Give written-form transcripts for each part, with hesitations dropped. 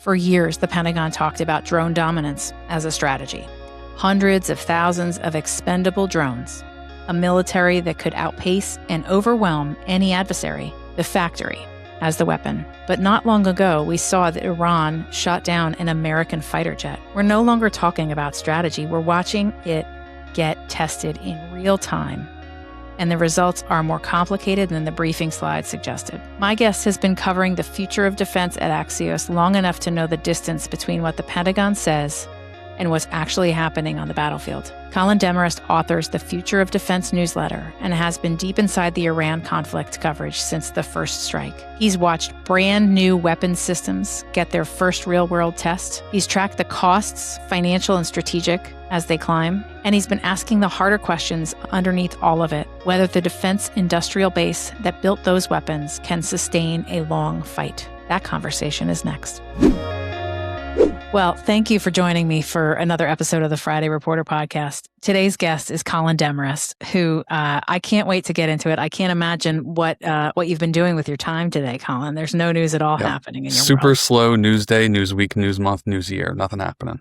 For years, the Pentagon talked about drone dominance as a strategy. Hundreds of thousands of expendable drones, a military that could outpace and overwhelm any adversary, the factory as the weapon. But not long ago, we saw that Iran shot down an American fighter jet. We're no longer talking about strategy. We're watching it get tested in real time. And the results are more complicated than the briefing slide suggested. My guest has been covering the future of defense at Axios long enough to know the distance between what the Pentagon says and what's actually happening on the battlefield. Colin Demarest authors the Future of Defense newsletter and has been deep inside the Iran conflict coverage since the first strike. He's watched brand new weapons systems get their first real-world test. He's tracked the costs, financial and strategic, as they climb. And he's been asking the harder questions underneath all of it, whether the defense industrial base that built those weapons can sustain a long fight. That conversation is next. Well, thank you for joining me for another episode of the Friday Reporter podcast. Today's guest is Colin Demarest, who I can't wait to get into it. I can't imagine what you've been doing with your time today, Colin. There's no news at all happening in your Super world. Slow news day, news week, news month, news year. Nothing happening.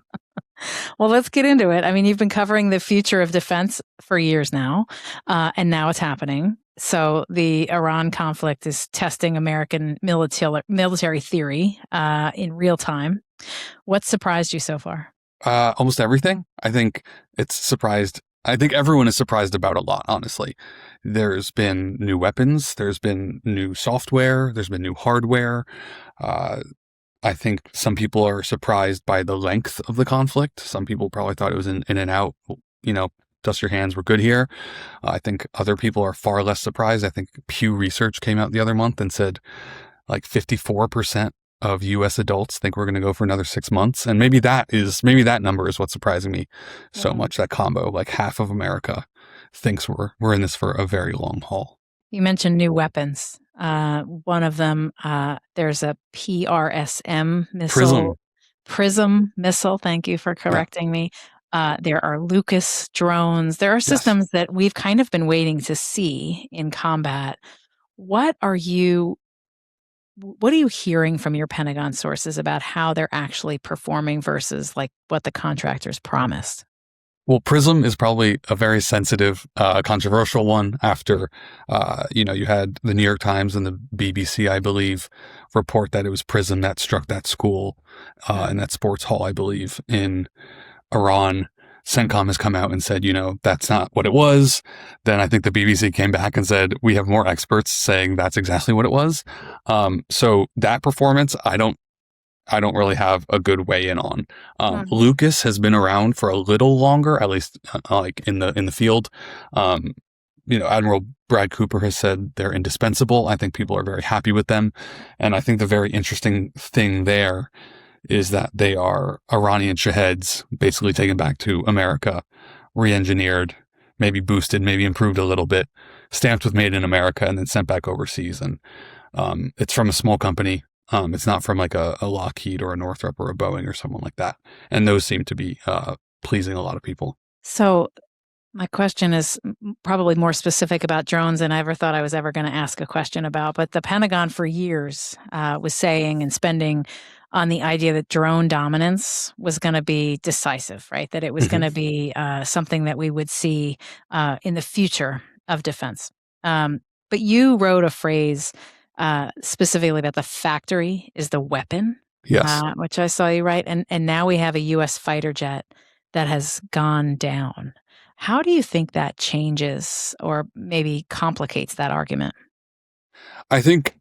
Well, let's get into it. I mean, you've been covering the future of defense for years now, and now it's happening. So the Iran conflict is testing American military theory in real time. What surprised you so far? Almost everything. I think everyone is surprised about a lot, honestly. There's been new weapons. There's been new software. There's been new hardware. I think some people are surprised by the length of the conflict. Some people probably thought it was in and out, dust your hands, we're good here. I think other people are far less surprised. I think Pew Research came out the other month and said like 54% of U.S. adults think we're going to go for another 6 months. And maybe that number is what's surprising me so much, that combo. Like half of America thinks we're in this for a very long haul. You mentioned new weapons. One of them, there's a PRSM missile. Prism missile. Thank you for correcting me. There are Lucas drones. There are systems that we've kind of been waiting to see in combat. What are you hearing from your Pentagon sources about how they're actually performing versus like what the contractors promised? Well, Prism is probably a very sensitive, controversial one after, you had the New York Times and the BBC, I believe, report that it was Prism that struck that school and that sports hall, I believe, in Iran. CENTCOM has come out and said, that's not what it was. Then I think the BBC came back and said, we have more experts saying that's exactly what it was. So that performance, I don't really have a good weigh in on. Lucas has been around for a little longer, at least like in the field. Admiral Brad Cooper has said they're indispensable. I think people are very happy with them. And I think the very interesting thing there is that they are Iranian Shaheds, basically taken back to America, re-engineered, maybe boosted, maybe improved a little bit, stamped with Made in America, and then sent back overseas. And it's from a small company. It's not from like a Lockheed or a Northrop or a Boeing or someone like that. And those seem to be pleasing a lot of people. So my question is probably more specific about drones than I ever thought I was ever going to ask a question about. But the Pentagon for years was saying and spending on the idea that drone dominance was going to be decisive, right? That it was going to be something that we would see in the future of defense. But you wrote a phrase specifically about the factory is the weapon, which I saw you write. And now we have a U.S. fighter jet that has gone down. How do you think that changes or maybe complicates that argument? I think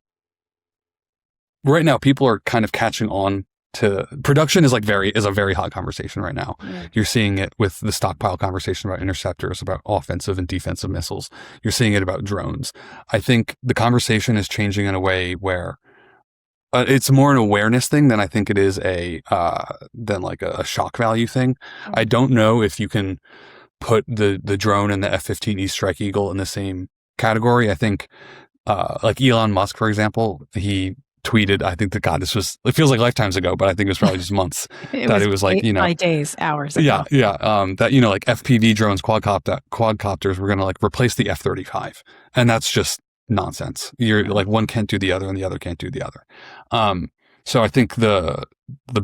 right now people are kind of catching on to production is a very hot conversation right now. You're seeing it with the stockpile conversation about interceptors, about offensive and defensive missiles. You're seeing it about drones. I think the conversation is changing in a way where it's more an awareness thing than I think it is than like a shock value thing. I don't know if you can put the drone and the F-15E Strike Eagle in the same category. I think like Elon Musk, for example, he tweeted, I think it feels like lifetimes ago, but I think it was probably just months it was like, days, hours ago. That, like FPV drones, quadcopters were going to like replace the F-35. And that's just nonsense. You're like, one can't do the other and the other can't do the other. So I think the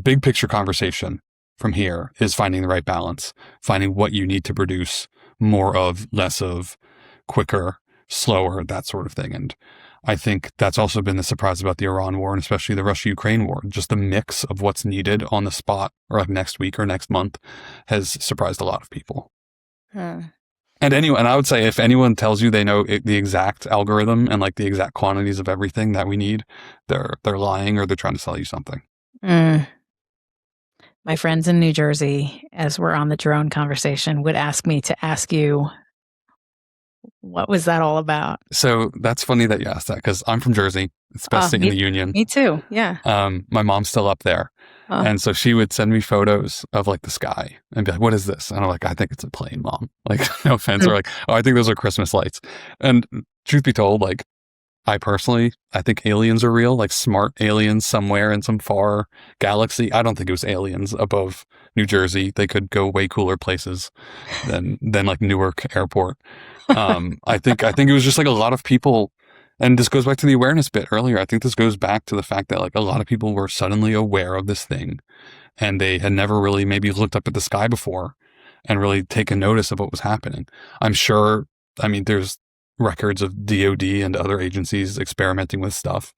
big picture conversation from here is finding the right balance, finding what you need to produce more of, less of, quicker, slower, that sort of thing. And I think that's also been the surprise about the Iran war, and especially the Russia-Ukraine war. Just the mix of what's needed on the spot, or like next week or next month, has surprised a lot of people. And I would say if anyone tells you they know the exact algorithm and like the exact quantities of everything that we need, they're lying, or they're trying to sell you something. My friends in New Jersey, as we're on the drone conversation, would ask me to ask you, what was that all about? So that's funny that you asked that, because I'm from Jersey. It's the best state in the union. Me too. Yeah. My mom's still up there. And so she would send me photos of like the sky and be like, what is this? And I'm like, I think it's a plane, Mom. Like, no offense. Or like, oh, I think those are Christmas lights. And truth be told, like, I think aliens are real, like smart aliens somewhere in some far galaxy. I don't think it was aliens above New Jersey. They could go way cooler places than like Newark Airport. I think it was just like a lot of people, and this goes back to the awareness bit earlier. I think this goes back to the fact that like a lot of people were suddenly aware of this thing, and they had never really maybe looked up at the sky before and really taken notice of what was happening. I'm sure, there's records of DOD and other agencies experimenting with stuff.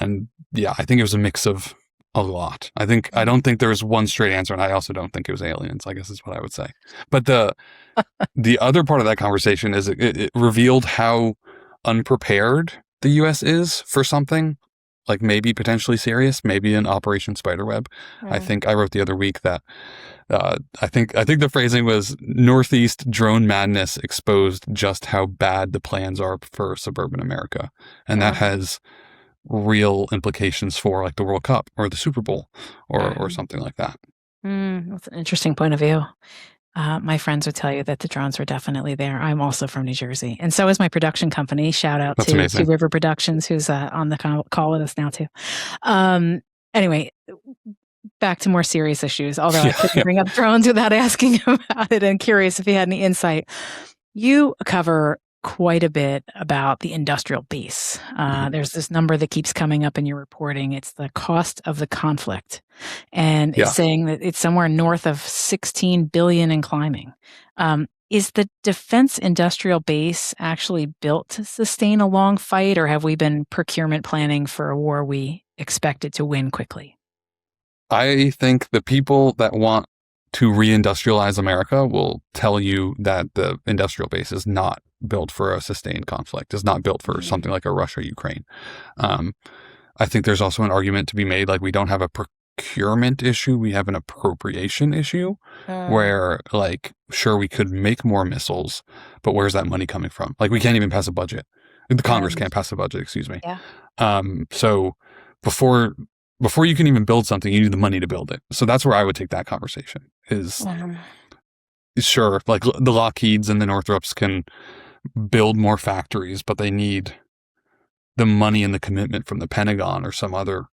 And yeah, I think it was a mix of a lot. I don't think there was one straight answer, and I also don't think it was aliens, I guess is what I would say. But the other part of that conversation is it revealed how unprepared the US is for something like maybe potentially serious, maybe an Operation Spiderweb. I think I wrote the other week that I think the phrasing was Northeast drone madness exposed just how bad the plans are for suburban America. And that has real implications for like the World Cup or the Super Bowl or something like that. That's an interesting point of view. My friends would tell you that the drones were definitely there. I'm also from New Jersey, and so is my production company. Shout out to Two River Productions, who's on the call with us now too. Anyway, back to more serious issues, although I couldn't bring up drones without asking about it, and curious if he had any insight. You cover quite a bit about the industrial base. There's this number that keeps coming up in your reporting. It's the cost of the conflict. And it's saying that it's somewhere north of 16 billion and climbing. Is the defense industrial base actually built to sustain a long fight, or have we been procurement planning for a war we expected to win quickly? I think the people that want to reindustrialize America will tell you that the industrial base is not built for a sustained conflict, is not built for something like a Russia-Ukraine. I think there's also an argument to be made, like we don't have a procurement issue, we have an appropriation issue where like, sure, we could make more missiles, but where's that money coming from? Like we can't even pass a budget. The Congress can't pass a budget, excuse me. So before you can even build something, you need the money to build it. So that's where I would take that conversation is sure, like the Lockheeds and the Northrops can build more factories, but they need the money and the commitment from the Pentagon or some other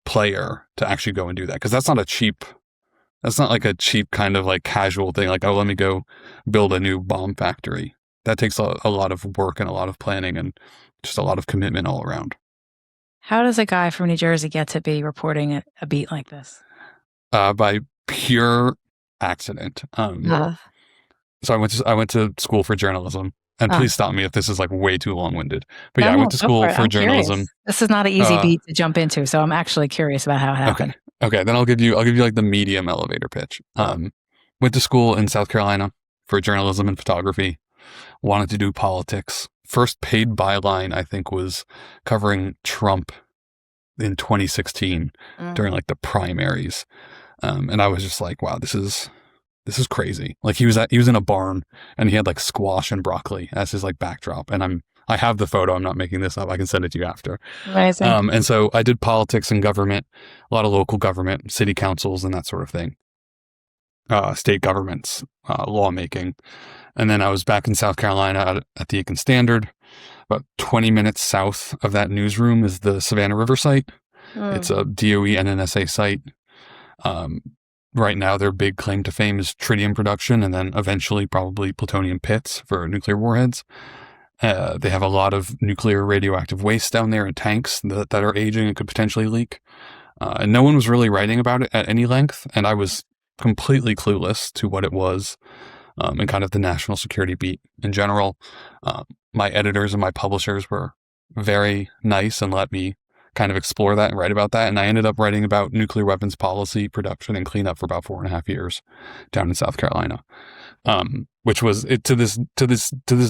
player to actually go and do that. Because that's not like a cheap kind of like casual thing. Like, oh, let me go build a new bomb factory. That takes a lot of work and a lot of planning and just a lot of commitment all around. How does a guy from New Jersey get to be reporting a beat like this? By pure accident. So I went to school for journalism, and please stop me if this is like way too long-winded. But I went to school for journalism. Curious. This is not an easy beat to jump into, so I'm actually curious about how it happened. Okay. Then I'll give you like the medium elevator pitch. Went to school in South Carolina for journalism and photography. Wanted to do politics. First paid byline, I think, was covering Trump in 2016 during like the primaries. And I was just like, wow, this is crazy. Like he was in a barn and he had like squash and broccoli as his like backdrop. And I have the photo. I'm not making this up. I can send it to you after. Amazing. And so I did politics and government, a lot of local government, city councils and that sort of thing. State governments, lawmaking. And then I was back in South Carolina at the Aiken Standard. About 20 minutes south of that newsroom is the Savannah River site. It's a DOE and NSA site. Right now, their big claim to fame is tritium production and then eventually probably plutonium pits for nuclear warheads. They have a lot of nuclear radioactive waste down there in tanks that are aging and could potentially leak. And no one was really writing about it at any length, and I was completely clueless to what it was, and kind of the national security beat in general. My editors and my publishers were very nice and let me kind of explore that and write about that. And I ended up writing about nuclear weapons policy, production, and cleanup for about 4.5 years down in South Carolina. Which was it to this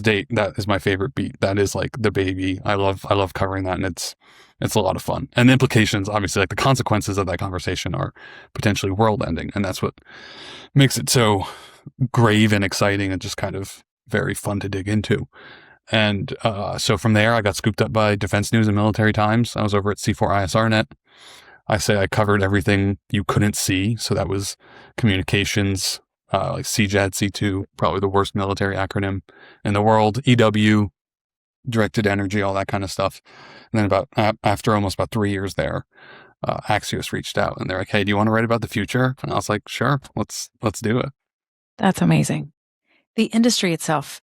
date. That is my favorite beat. That is like the baby. I love covering that, and it's a lot of fun. And the implications, obviously, like the consequences of that conversation are potentially world ending, and that's what makes it so grave and exciting and just kind of very fun to dig into. And so from there, I got scooped up by Defense News and Military Times. I was over at C4ISRnet. I say I covered everything you couldn't see. So that was communications, like CJAD, C2, probably the worst military acronym in the world, EW, directed energy, all that kind of stuff. And then after almost about 3 years there, Axios reached out and they're like, "Hey, do you want to write about the future?" And I was like, "Sure, let's do it." That's amazing. The industry itself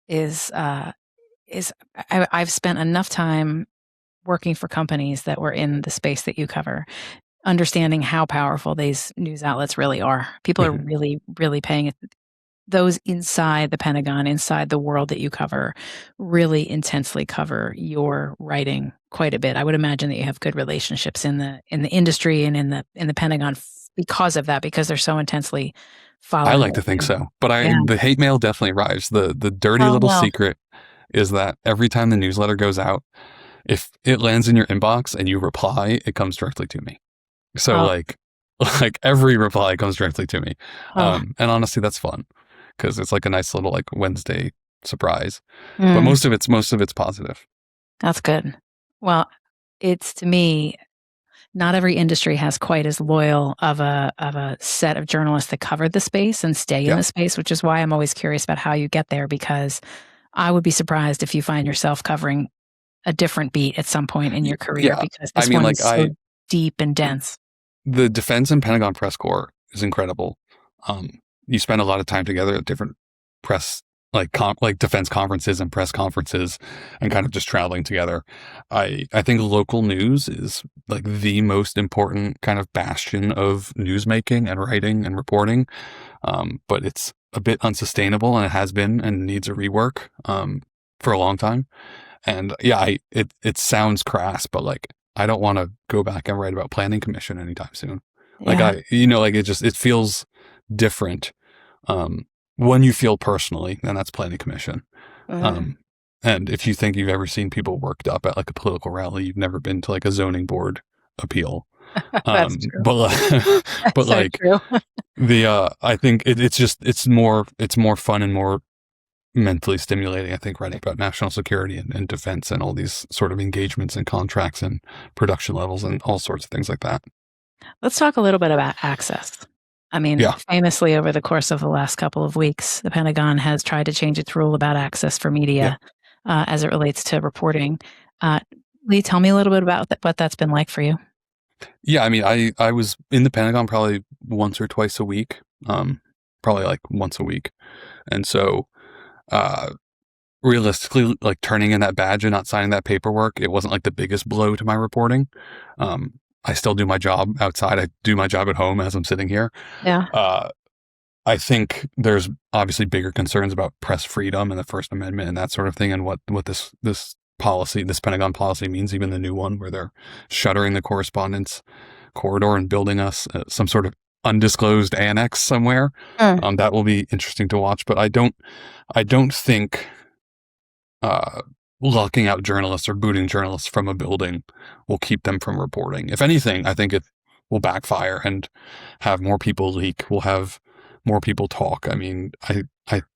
I've spent enough time working for companies that were in the space that you cover, understanding how powerful these news outlets really are. People are really, really paying it. Those inside the Pentagon, inside the world that you cover, really intensely cover your writing quite a bit. I would imagine that you have good relationships in the industry and in the Pentagon because of that, because they're so intensely following. I like to think so, but the hate mail definitely arrives. The dirty little secret is that every time the newsletter goes out, if it lands in your inbox and you reply, it comes directly to me. So like every reply comes directly to me. And honestly, that's fun because it's like a nice little like Wednesday surprise. But most of it's positive. That's good. Well, it's, to me, not every industry has quite as loyal of a set of journalists that cover the space and stay in the space, which is why I'm always curious about how you get there, because I would be surprised if you find yourself covering a different beat at some point in your career, because this one is so deep and dense. The Defense and Pentagon press corps is incredible. You spend a lot of time together at different press, like defense conferences and press conferences, and kind of just traveling together. I think local news is like the most important kind of bastion of newsmaking and writing and reporting. But it's a bit unsustainable, and it has been, and needs a rework for a long time. And it sounds crass, but like I don't want to go back and write about planning commission anytime soon. Like it feels different when you feel personally, and that's planning commission. And if you think you've ever seen people worked up at like a political rally, you've never been to like a zoning board appeal. That's true. But like true. I think it's more fun and more mentally stimulating, I think, writing about national security and defense and all these sort of engagements and contracts and production levels and all sorts of things like that. Let's talk a little bit about access. I mean, famously, over the course of the last couple of weeks, the Pentagon has tried to change its rule about access for media as it relates to reporting. Lee, tell me a little bit about what that's been like for you. Yeah, I mean, I was in the Pentagon probably once or twice a week, probably like once a week. And so realistically, like turning in that badge and not signing that paperwork, it wasn't like the biggest blow to my reporting. I still do my job outside. I do my job at home as I'm sitting here. Yeah. I think there's obviously bigger concerns about press freedom and the First Amendment and that sort of thing, and what this policy, this Pentagon policy means, even the new one where they're shuttering the correspondence corridor and building us some sort of undisclosed annex somewhere. That will be interesting to watch, but I don't think locking out journalists or booting journalists from a building will keep them from reporting. If anything, I think it will backfire and have more people leak. We'll have more people talk. I mean, it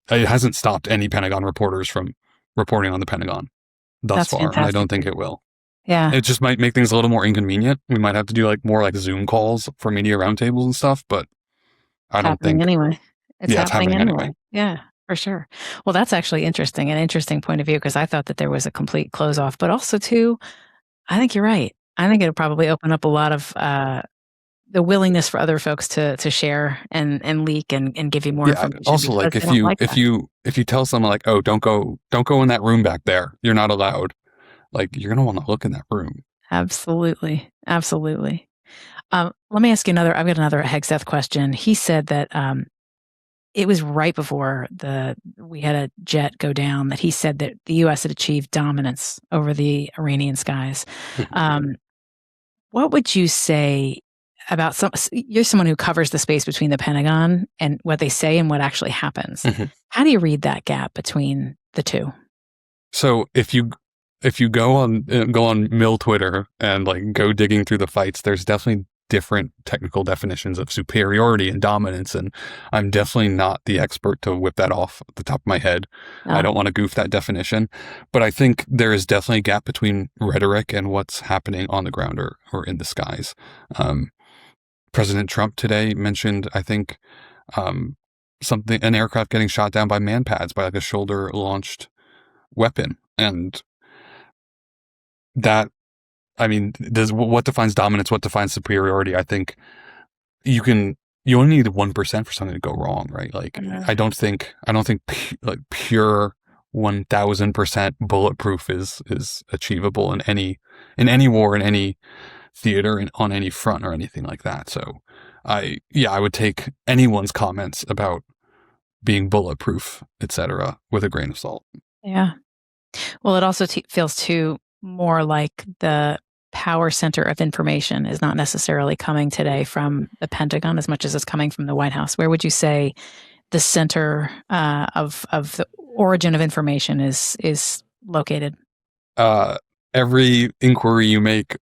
hasn't stopped any Pentagon reporters from reporting on the Pentagon thus far. Fantastic. And I don't think it will. Yeah. It just might make things a little more inconvenient. We might have to do like more like Zoom calls for media roundtables and stuff, but I don't think anyway. It's happening anyway. Yeah, for sure. Well, that's actually an interesting point of view, because I thought that there was a complete close off, but also too, I think you're right. I think it'll probably open up a lot of the willingness for other folks to share and leak and give you more information. Also, like if you tell someone like, oh, don't go in that room back there, you're not allowed. Like, you're gonna want to look in that room. Absolutely. Let me ask you another. I've got another Hegseth question. He said that it was right before we had a jet go down that he said that the U.S. had achieved dominance over the Iranian skies. What would you say about you're someone who covers the space between the Pentagon and what they say and what actually happens. How do you read that gap between the two? So if you go on Mill Twitter and like go digging through the fights, there's definitely different technical definitions of superiority and dominance, and I'm definitely not the expert to whip that off at the top of my head. No. I don't want to goof that definition, but I think there is definitely a gap between rhetoric and what's happening on the ground or in the skies. President Trump today mentioned, I think, an aircraft getting shot down by manpads, by like a shoulder launched weapon, and that, I mean, what defines dominance? What defines superiority? I think you only need 1% for something to go wrong, right? Like, I don't think like pure 1000% bulletproof is achievable in any war, in any theater, and on any front or anything like that. So I would take anyone's comments about being bulletproof, etc., with a grain of salt. Yeah. Well, it also feels too more like the power center of information is not necessarily coming today from the Pentagon as much as it's coming from the White House. Where would you say the center of the origin of information is located? Every inquiry you make,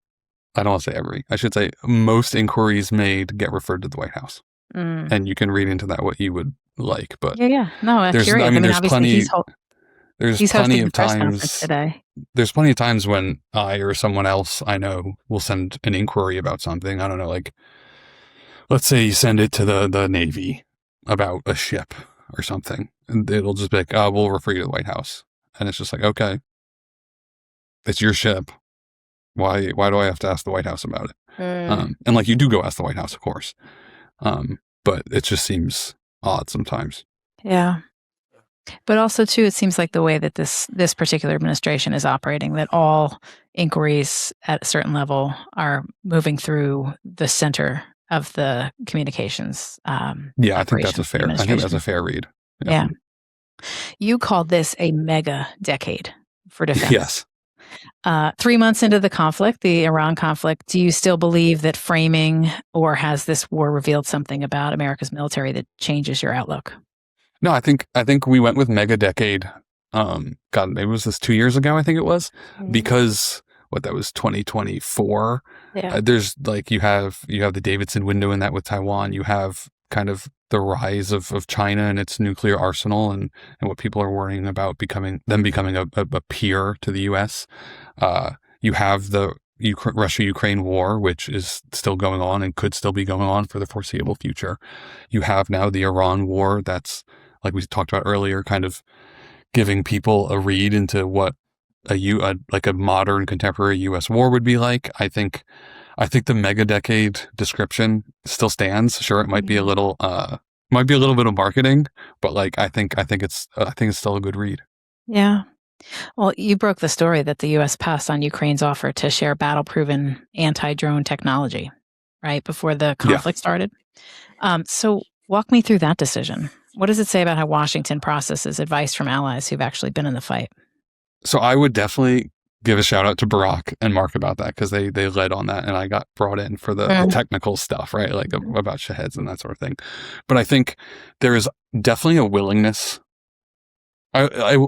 I don't want to say every, I should say most inquiries made get referred to the White House. And you can read into that what you would like. But yeah. No, I'm curious. I mean, there's plenty. There's plenty of times today. There's plenty of times when I or someone else I know will send an inquiry about something. I don't know, like, let's say you send it to the Navy about a ship or something, and it'll just be like, oh, we'll refer you to the White House. And it's just like, okay, it's your ship. Why do I have to ask the White House about it? And like, you do go ask the White House, of course. But it just seems odd sometimes. Yeah. But also, too, it seems like the way that this particular administration is operating, that all inquiries at a certain level are moving through the center of the communications. Yeah, I think that's a fair read. Yeah. You called this a mega decade for defense. Yes. 3 months into the conflict, the Iran conflict, do you still believe that framing, or has this war revealed something about America's military that changes your outlook? No, I think we went with mega decade. God, maybe it was this 2 years ago. I think it was because that was 2024. Yeah. There's like, you have the Davidson window in that with Taiwan. You have kind of the rise of China and its nuclear arsenal and what people are worrying about becoming a peer to the U.S. You have the Russia-Ukraine war, which is still going on and could still be going on for the foreseeable future. You have now the Iran war that's, like we talked about earlier, kind of giving people a read into what a modern contemporary U.S. war would be like. I think the mega decade description still stands. Sure, it might be a little bit of marketing, but like I think it's still a good read. Yeah. Well, you broke the story that the U.S. passed on Ukraine's offer to share battle-proven anti-drone technology, right, before the conflict started. So walk me through that decision. What does it say about how Washington processes advice from allies who've actually been in the fight? So I would definitely give a shout out to Barack and Mark about that, because they led on that, and I got brought in for the technical stuff, right, like about Shaheds and that sort of thing. But I think there is definitely a willingness. I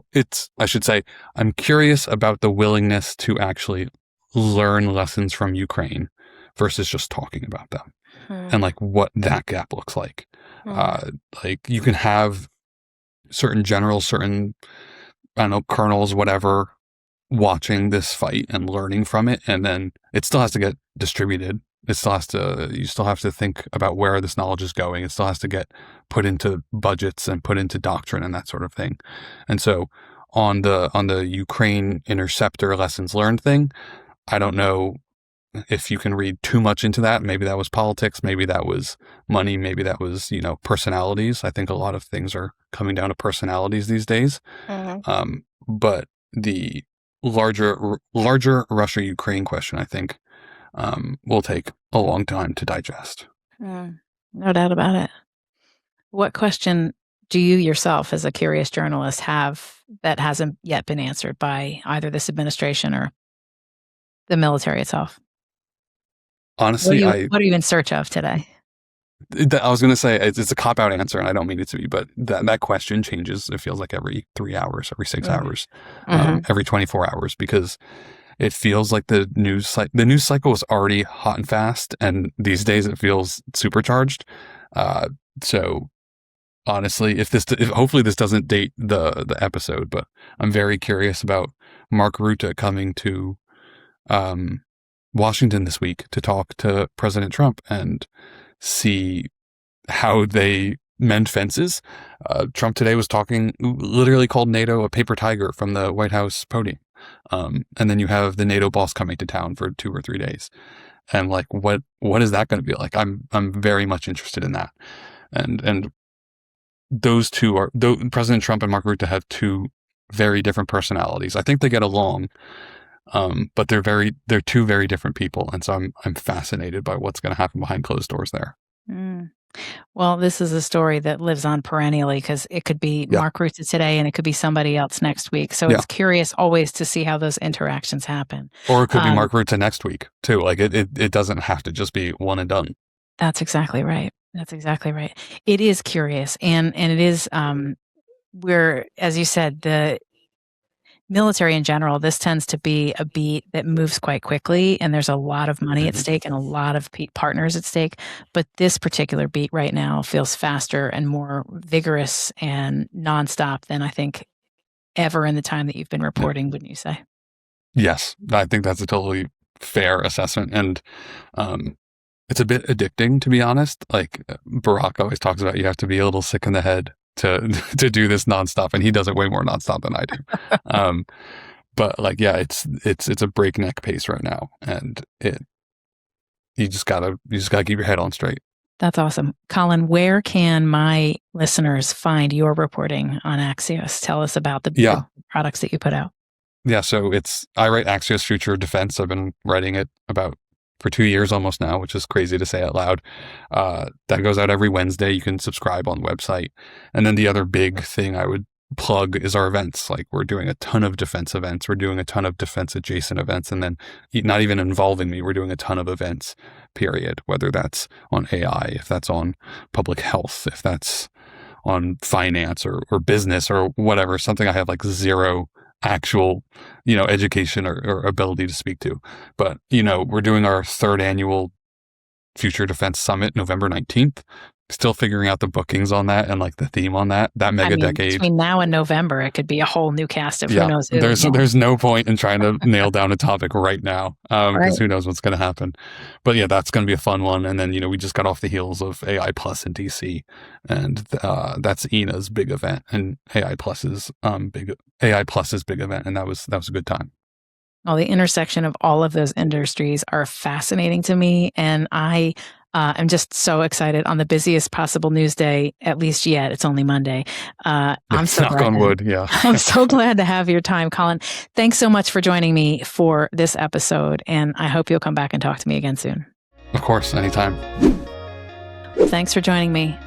should say, I'm curious about the willingness to actually learn lessons from Ukraine versus just talking about them and like what that gap looks like. Like, you can have certain generals, certain, I don't know, colonels, whatever, watching this fight and learning from it, and then it still has to get distributed. You still have to think about where this knowledge is going. It still has to get put into budgets and put into doctrine and that sort of thing. And so on the Ukraine interceptor lessons learned thing, I don't know if you can read too much into that. Maybe that was politics, maybe that was money, maybe that was, personalities. I think a lot of things are coming down to personalities these days. But the larger Russia-Ukraine question, I think, will take a long time to digest. No doubt about it. What question do you yourself, as a curious journalist, have that hasn't yet been answered by either this administration or the military itself? Honestly, What are you in search of today? I was going to say it's a cop-out answer, and I don't mean it to be, but that question changes. It feels like every 3 hours, every 6 hours, every 24 hours, because it feels like the news cycle is already hot and fast, and these days it feels supercharged. So honestly, if hopefully this doesn't date the episode, but I'm very curious about Mark Rutte coming to Washington this week to talk to President Trump and see how they mend fences. Trump today was literally called NATO a paper tiger from the White House podium. And then you have the NATO boss coming to town for 2 or 3 days. And like, what is that going to be like? I'm very much interested in that. And those two President Trump and Mark Rutte have 2 very different personalities. I think they get along. But they're 2 very different people. And so I'm fascinated by what's going to happen behind closed doors there. Well, this is a story that lives on perennially, because it could be Mark Rutte today and it could be somebody else next week. So it's curious always to see how those interactions happen. Or it could be Mark Rutte next week too. Like it doesn't have to just be one and done. That's exactly right. It is curious. And it is, where, as you said, the military in general, this tends to be a beat that moves quite quickly, and there's a lot of money at stake and a lot of partners at stake. But this particular beat right now feels faster and more vigorous and nonstop than I think ever in the time that you've been reporting, wouldn't you say? Yes, I think that's a totally fair assessment. And it's a bit addicting, to be honest. Like Barack always talks about, you have to be a little sick in the head to do this nonstop, and he does it way more nonstop than I do. But like, yeah, it's a breakneck pace right now, and you just gotta keep your head on straight. That's awesome. Colin, where can my listeners find your reporting on Axios? Tell us about the products that you put out. Yeah, so I write Axios Future of Defense. I've been writing it for 2 years almost now, which is crazy to say out loud. That goes out every Wednesday. You can subscribe on the website. And then the other big thing I would plug is our events. Like, we're doing a ton of defense events. We're doing a ton of defense adjacent events. And then, not even involving me, we're doing a ton of events, period. Whether that's on AI, if that's on public health, if that's on finance or business or whatever, something I have like zero actual, education or ability to speak to. But, we're doing our 3rd annual Future Defense Summit, November 19th. Still figuring out the bookings on that and like the theme on that mega decade. Between now and November, it could be a whole new cast of who knows who. There's no point in trying to nail down a topic right now, because who knows what's going to happen. But yeah, that's going to be a fun one. And then, we just got off the heels of AI Plus in DC, and that's ENA's big event, and AI Plus's big event, and that was a good time. Well, the intersection of all of those industries are fascinating to me, and I I'm just so excited on the busiest possible news day, at least yet. It's only Monday. I'm so knock on wood. Yeah. I'm so glad to have your time, Colin. Thanks so much for joining me for this episode, and I hope you'll come back and talk to me again soon. Of course, anytime. Thanks for joining me.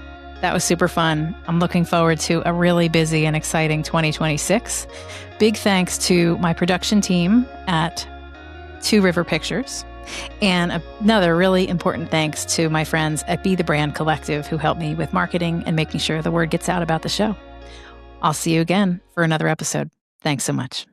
That was super fun. I'm looking forward to a really busy and exciting 2026. Big thanks to my production team at Two River Pictures. And another really important thanks to my friends at Be the Brand Collective, who helped me with marketing and making sure the word gets out about the show. I'll see you again for another episode. Thanks so much.